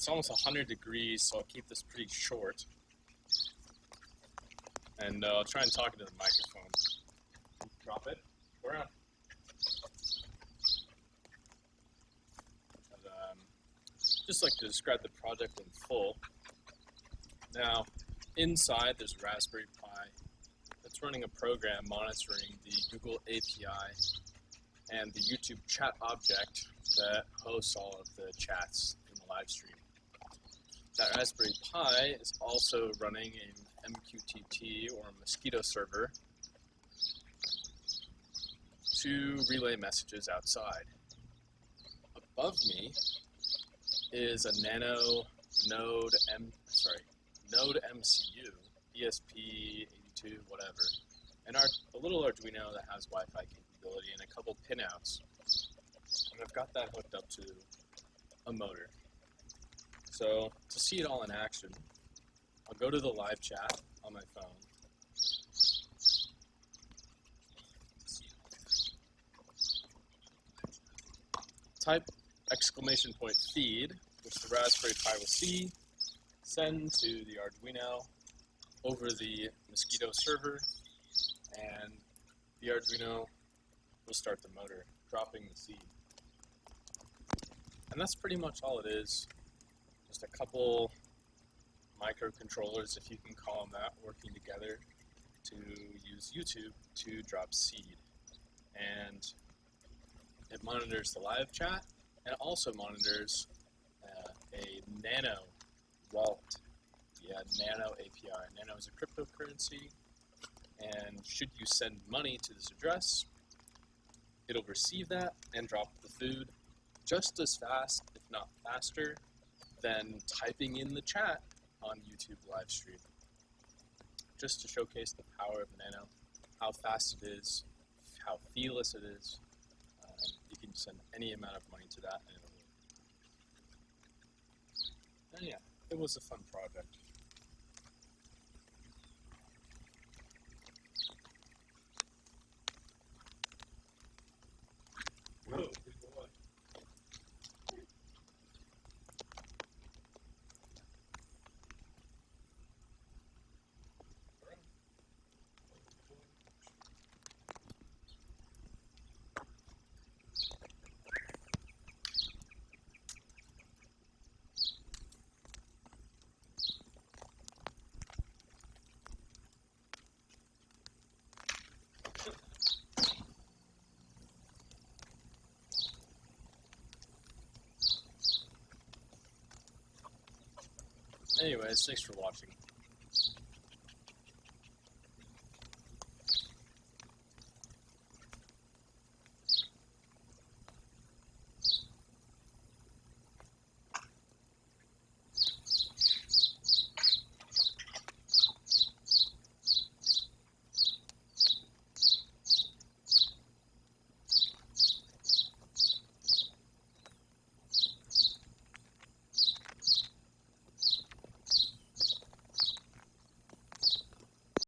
It's almost 100 degrees, so I'll keep this pretty short. And I'll try and talk into the microphone. Drop it. Go around. But, just like to describe the project in full. Now, inside there's a Raspberry Pi that's running a program monitoring the Google API and the YouTube chat object that hosts all of the chats in the live stream. That Raspberry Pi is also running an MQTT or mosquito server to relay messages outside. Above me is a Nano Node MCU, ESP82, whatever, and a little Arduino that has Wi-Fi capability and a couple pinouts. And I've got that hooked up to a motor. So to see it all in action, I'll go to the live chat on my phone. Type !feed, which the Raspberry Pi will see, send to the Arduino over the mosquito server, and the Arduino will start the motor, dropping the seed. And that's pretty much all it is. Just a couple microcontrollers, if you can call them that, working together to use YouTube to drop seed. And it monitors the live chat, and it also monitors a Nano wallet. Yeah, Nano API. Nano is a cryptocurrency, and should you send money to this address, it'll receive that and drop the food just as fast, if not faster, than typing in the chat on YouTube live stream. Just to showcase the power of Nano, how fast it is, how feeless it is. You can send any amount of money to that and it'll work. And yeah, it was a fun project. Whoa, good boy. Anyways, thanks for watching.